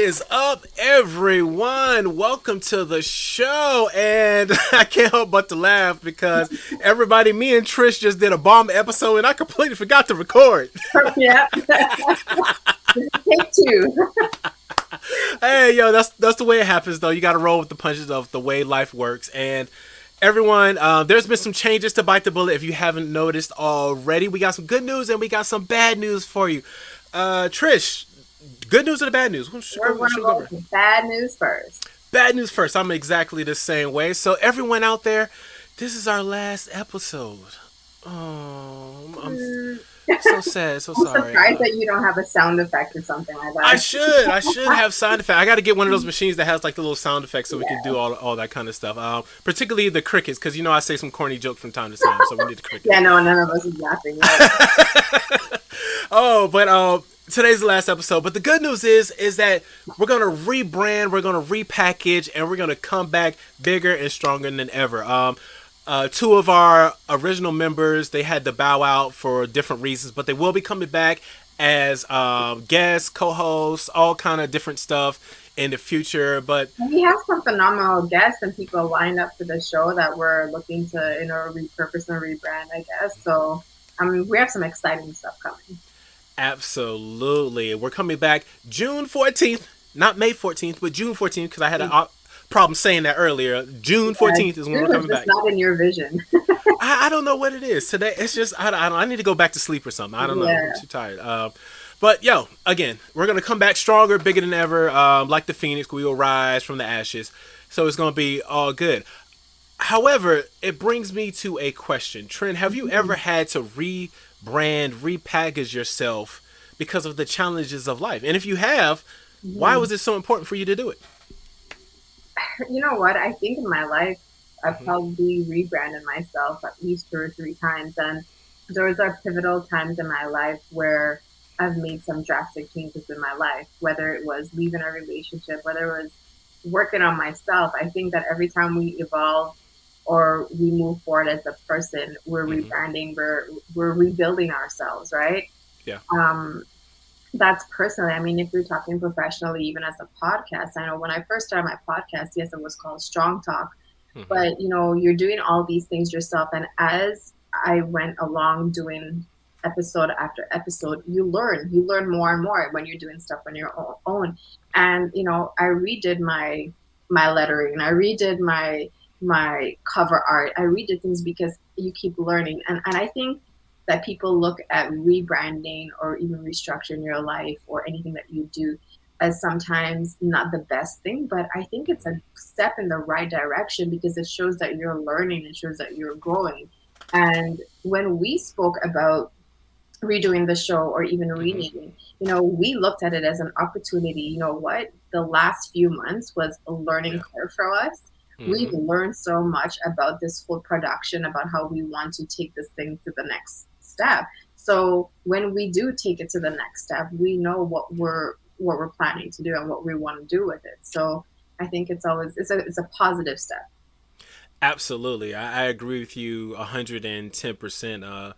is up, everyone? Welcome to the show. And I can't help but to laugh because me and Trish just did a bomb episode and I completely forgot to record. Yeah. Take two. Hey, yo, that's the way it happens, though. You got to roll with the punches of the way life works. And everyone, there's been some changes to Bite the Bullet. If you haven't noticed already, we got some good news and we got some bad news for you. Trish, good news or the bad news? We're going to go with bad news first. Bad news first. I'm exactly the same way. So everyone out there, this is our last episode. Oh, I'm so sad. So I'm sorry. surprised that you don't have a sound effect or something like that. I should have sound effects. I got to get one of those machines that has like the little sound effects so we can do all that kind of stuff. Particularly the crickets, because I say some corny jokes from time to time, so we need the crickets. Yeah, no, none of us is laughing. Oh, but today's the last episode. But the good news is that we're gonna rebrand, we're gonna repackage, and we're gonna come back bigger and stronger than ever. Two of our original members, they had to bow out for different reasons, but they will be coming back as guests, co-hosts, all kind of different stuff in the future. But we have some phenomenal guests and people lined up for the show that we're looking to, repurpose and rebrand, I guess. So, we have some exciting stuff coming. Absolutely. We're coming back June 14th, not May 14th, but June 14th, because I had a problem saying that earlier. June 14th is when we're coming back. It's not in your vision. I don't know what it is today. It's just I need to go back to sleep or something. I don't know. I'm too tired. But yo, again, we're gonna come back stronger, bigger than ever. Like the phoenix, we will rise from the ashes. So it's gonna be all good. However, it brings me to a question. Trent, have you ever had to rebrand, repackage yourself because of the challenges of life? And if you have, why was it so important for you to do it? You know what? I think in my life, I've probably rebranded myself at least 2 or 3 times. And those are pivotal times in my life where I've made some drastic changes in my life, whether it was leaving a relationship, whether it was working on myself. I think that every time we evolve or we move forward as a person, we're rebranding, we're rebuilding ourselves, right? Yeah. That's personally. I mean, if we're talking professionally, even as a podcast, I know when I first started my podcast, yes, it was called Strong Talk, but you're doing all these things yourself. And as I went along doing episode after episode, you learn more and more when you're doing stuff on your own. And, I redid my lettering, I redid my cover art, I redid things because you keep learning. And I think that people look at rebranding or even restructuring your life or anything that you do as sometimes not the best thing, but I think it's a step in the right direction because it shows that you're learning, it shows that you're growing. And when we spoke about redoing the show or even renaming, we looked at it as an opportunity. You know what? The last few months was a learning curve for us. We've learned so much about this whole production, about how we want to take this thing to the next step. So when we do take it to the next step, we know what we're planning to do and what we want to do with it. So I think it's a positive step. Absolutely. I agree with you 110%.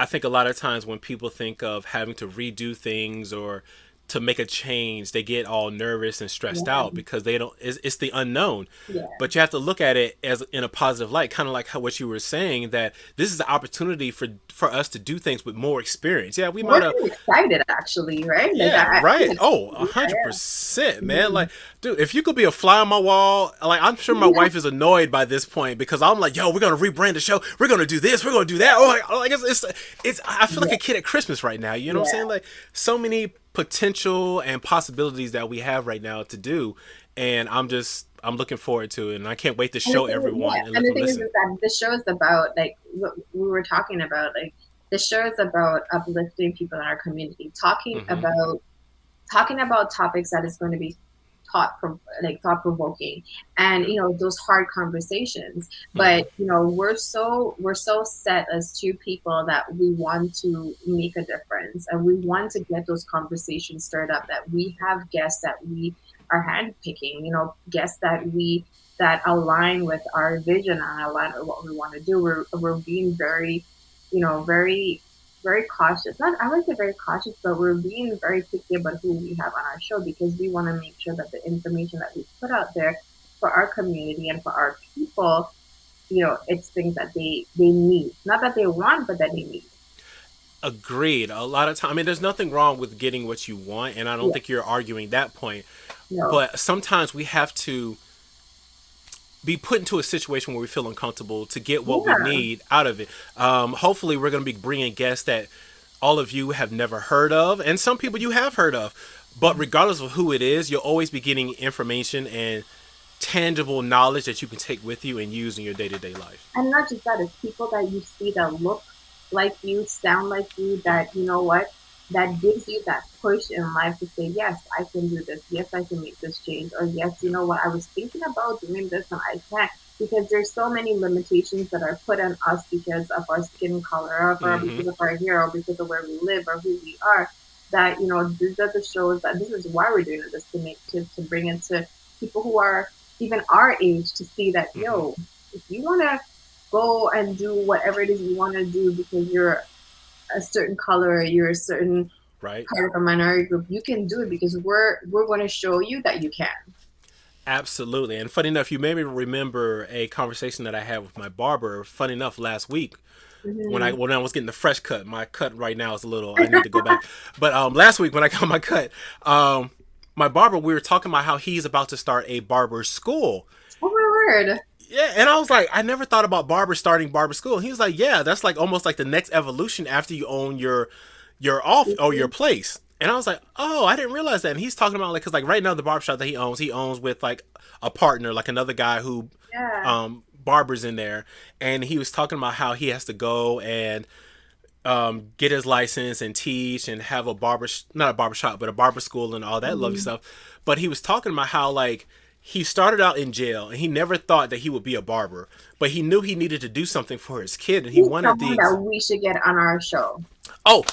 I think a lot of times when people think of having to redo things or to make a change, they get all nervous and stressed out because they don't. It's the unknown. Yeah. But you have to look at it as in a positive light, kind of like what you were saying, that this is an opportunity for us to do things with more experience. Yeah, we might have excited actually, right? Yeah, right. 100%, man. Like, dude, if you could be a fly on my wall, like I'm sure my wife is annoyed by this point because I'm like, yo, we're gonna rebrand the show. We're gonna do this. We're gonna do that. It's I feel like a kid at Christmas right now. You know what I'm saying? Like so many potential and possibilities that we have right now to do, and I'm looking forward to it, and I can't wait to show everyone. And the thing is that the show is about, like what we were talking about, like the show is about uplifting people in our community, talking about topics that is going to be thought provoking, and those hard conversations. But we're so set as two people that we want to make a difference, and we want to get those conversations stirred up. That we have guests that we are handpicking, guests that align with our vision and align with what we want to do. We're being very, very very cautious. Not, I would say very cautious, but we're being very picky about who we have on our show because we want to make sure that the information that we put out there for our community and for our people, it's things that they need. Not that they want, but that they need. Agreed. A lot of time, I mean, there's nothing wrong with getting what you want, and I don't Yeah. think you're arguing that point. No. But sometimes we have to be put into a situation where we feel uncomfortable to get what we Yeah. need out of it. Hopefully, we're going to be bringing guests that all of you have never heard of, and some people you have heard of. But regardless of who it is, you'll always be getting information and tangible knowledge that you can take with you and use in your day to day life. And not just that, it's people that you see that look like you, sound like you, that you know what, that gives you that push in life to say, yes, I can do this. Yes, I can make this change. Or yes, you know what, I was thinking about doing this and I can't. Because there's so many limitations that are put on us because of our skin color, or Mm-hmm. because of our hair, or because of where we live, or who we are. That these are the shows that this is why we're doing this, to bring it to people who are even our age, to see that, Mm-hmm. if you want to go and do whatever it is you want to do because you're a certain color, or you're a certain Right? part of a minority group, you can do it because we're going to show you that you can. Absolutely. And funny enough, you made me remember a conversation that I had with my barber. Funny enough, last week Mm-hmm. when I was getting the fresh cut. My cut right now is a little. I need to go back. But last week when I got my cut, my barber, we were talking about how he's about to start a barber school. Oh my word. Yeah, and I was like, I never thought about barber starting barber school. He was like, yeah, that's like almost like the next evolution after you own your off or your Mm-hmm. place. And I was like, oh, I didn't realize that. And he's talking about like, cause like right now the barbershop that he owns with like a partner, like another guy who Yeah. barbers in there, and he was talking about how he has to go and get his license and teach and have a not a barber shop, but a barber school and all that lovely Mm-hmm. stuff. But he was talking about how like he started out in jail and he never thought that he would be a barber, but he knew he needed to do something for his kid and he He's wanted someone the that we should get on our show. oh,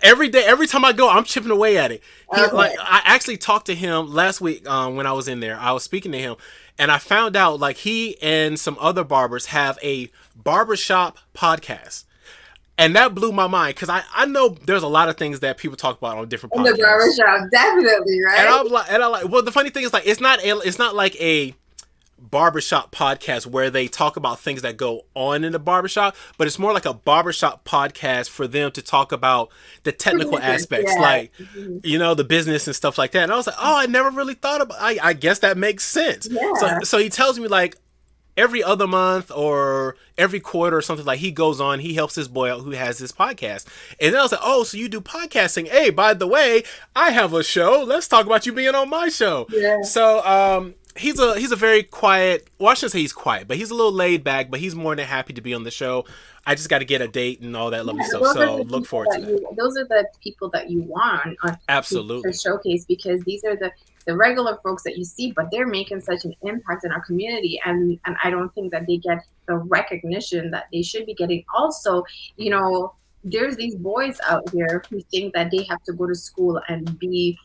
every day, every time I go, I'm chipping away at it. He like Okay. I actually talked to him last week when I was in there. I was speaking to him, and I found out like he and some other barbers have a barbershop podcast. And that blew my mind because I know there's a lot of things that people talk about on different In the podcasts. barbershop, definitely, And right? I'm like, well, the funny thing is like it's not like a barbershop podcast where they talk about things that go on in the barbershop, but it's more like a barbershop podcast for them to talk about the technical Producers, aspects, yeah. like, Mhm. the business and stuff like that. And I was like, oh, I never really thought about I guess that makes sense. Yeah. So he tells me like every other month or every quarter or something, like he goes on, he helps this boy out who has this podcast. And then I was like, oh, so you do podcasting. Hey, by the way, I have a show. Let's talk about you being on my show. Yeah. So he's a very quiet, well, I shouldn't say he's quiet, but he's a little laid back, but he's more than happy to be on the show. I just got to get a date and all that lovely Yeah, stuff. So look forward to that. those are the people that you want to Absolutely. showcase, because these are the regular folks that you see, but they're making such an impact in our community, and I don't think that they get the recognition that they should be getting. Also, there's these boys out here who think that they have to go to school and be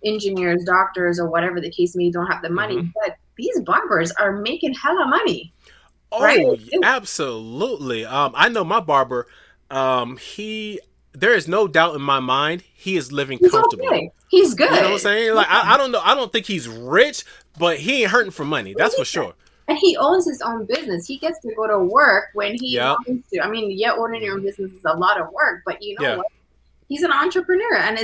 engineers, doctors, or whatever the case may be, don't have the money, Mm-hmm. but these barbers are making hella money, right? Oh, absolutely. I know my barber. He there is no doubt in my mind he is living He's comfortably. okay. He's You know what I'm good. saying? Like I don't know. I don't think he's rich, but he ain't hurting for money. That's for sure. And he owns his own business. He gets to go to work when he Yep. wants to. I mean, yeah, owning your own business is a lot of work, but you know Yeah. what? He's an entrepreneur, and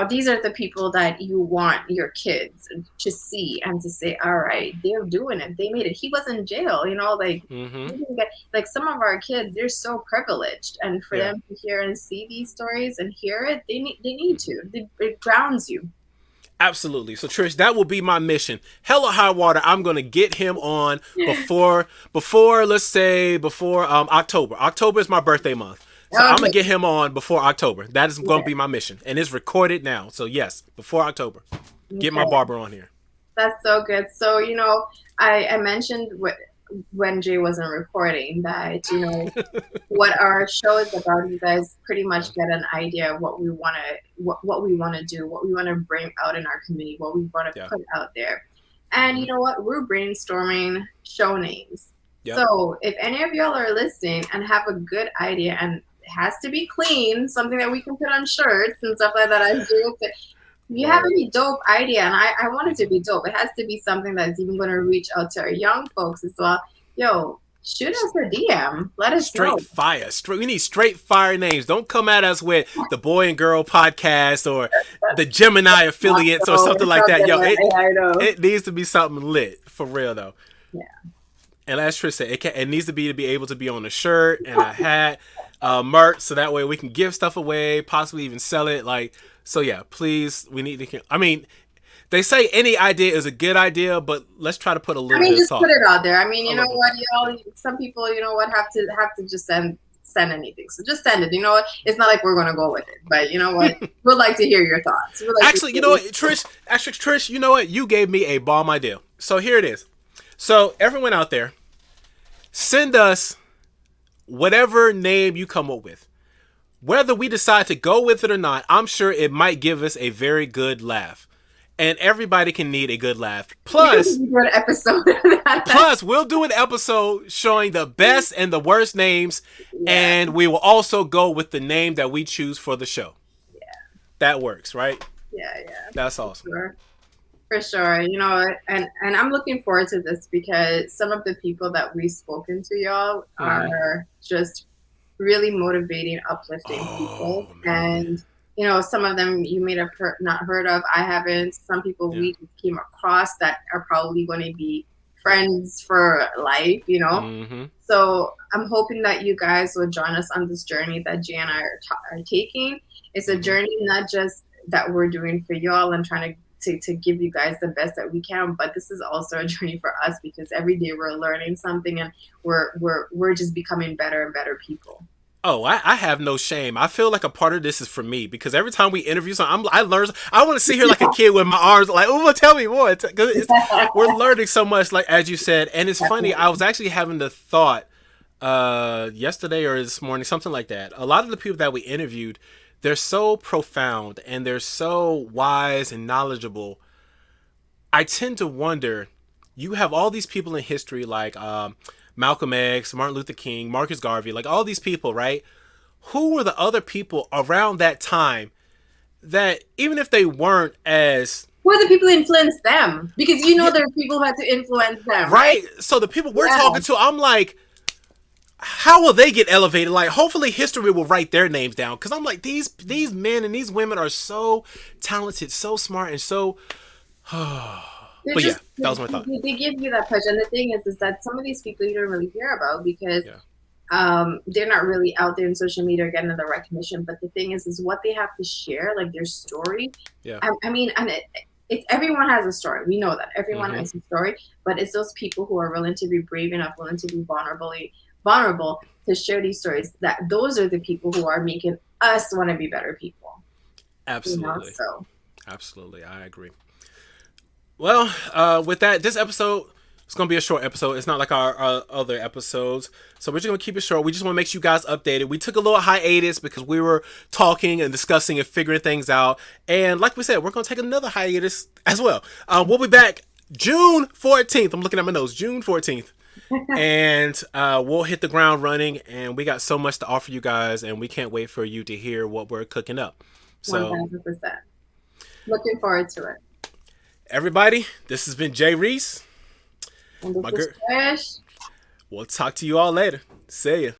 these are the people that you want your kids to see and to say, all right, they're doing it. They made it. He was in jail, like Mm-hmm. he didn't get, like, some of our kids, they're so privileged, and for Yeah. them to hear and see these stories and hear it, they need to. It grounds you. Absolutely. So Trish, that will be my mission. Hell or high water, I'm gonna get him on before let's say before October. October is my birthday month. So I'm gonna Okay. get him on before October. That is gonna Yeah. be my mission. And it's recorded now. So yes, before October. Get my Okay. barber on here. That's so good. So, I mentioned when Jay wasn't recording that, what our show is about. You guys pretty much get an idea of what we want to what we want to do, what we want to bring out in our community, what we want to Yeah. put out there. And Mhm. you know what? We're brainstorming show names. Yep. So if any of y'all are listening and have a good idea, and it has to be clean, something that we can put on shirts and stuff like that, I do. If you have Word. any dope idea, and I want it to Mm-hmm. be dope, it has to be something that's even going to reach out to our young folks as well. Yo, shoot us a DM. Let us Straight know. fire. We need straight fire names. Don't come at us with the Boy and Girl podcast or the Gemini affiliates or So something like that. something Yo, like I know. it needs to be something lit for real though. Yeah. And as Trish said, it needs to be able to be on a shirt and a hat, merch, so that way we can give stuff away, possibly even sell it. Like, so yeah, please, we need to. I mean, they say any idea is a good idea, but let's try to put a I little mean, bit of just put thought. it out there. I mean, A you know little bit what, of thought. y'all. Yeah. Some people, you know what, have to just send anything. So just send it. You know what? It's not like we're gonna go with it, but you know what? We'd like to hear your thoughts. We'd like to Actually, you hear know your what, Trish? Actually, Trish, you know what? You gave me a bomb idea. So here it is. So everyone out there, send us whatever name you come up with. Whether we decide to go with it or not, I'm sure it might give us a very good laugh. And everybody can need a good laugh. we can do an episode of that. Plus, we'll do an episode showing the best and the worst names, Yeah, and we will also go with the name that we choose for the show. That works, right? yeah. That's awesome. Sure. For sure, you know, and I'm looking forward to this because some of the people that we've spoken to, y'all, Mm-hmm. are just really motivating, uplifting people. Oh man, And, you know, some of them you may have not heard of. I haven't. Some people yeah. we came across that are probably going to be friends for life, you know. Mm-hmm. So I'm hoping that you guys will join us on this journey that Jay and I are taking. It's a Mm-hmm. journey not just that we're doing for y'all and trying to give you guys the best that we can, but this is also a journey for us because every day we're learning something and we're just becoming better and better people. Oh, I have no shame. I feel like a part of this is for me because every time we interview someone, I learn. I want to sit here like a kid with my arms like, oh, tell me more. We're learning so much, like as you said, and it's funny. I was actually having the thought yesterday or this morning, something like that. A lot of the people that we interviewed, they're so profound and they're so wise and knowledgeable. I tend to wonder. You have all these people in history like Malcolm X, Martin Luther King, Marcus Garvey, like all these people, right? Who were the other people around that time that even if they weren't as Who are the people who influenced them? Because you know yeah, there are people who had to influence them, right? right? So the people we're Yeah. talking to, I'm like, how will they get elevated? Like, hopefully, history will write their names down because I'm like, these men and these women are so talented, so smart, and so. They're But yeah, just that was my thought. they give you that push, and the thing is that some of these people you don't really hear about because Yeah, they're not really out there in social media or getting the recognition. But the thing is what they have to share, like their story. yeah. I mean, and it's everyone has a story. We know that everyone Mm-hmm. has a story, but it's those people who are willing to be brave enough, willing to be vulnerable to share these stories. That those are the people who are making us want to be better people. You know, Absolutely, so. absolutely. I agree. Well, with that, this episode is going to be a short episode. It's not like our other episodes. So we're just going to keep it short. We just want to make you guys updated. We took a little hiatus because we were talking and discussing and figuring things out. And like we said, we're going to take another hiatus as well. We'll be back June 14th. I'm looking at my notes. June 14th. And we'll hit the ground running. And we got so much to offer you guys. And we can't wait for you to hear what we're cooking up. So 1000%. Looking forward to it. everybody, this has been Jay Reace. And My this girl. is Trish. We'll talk to you all later. See ya.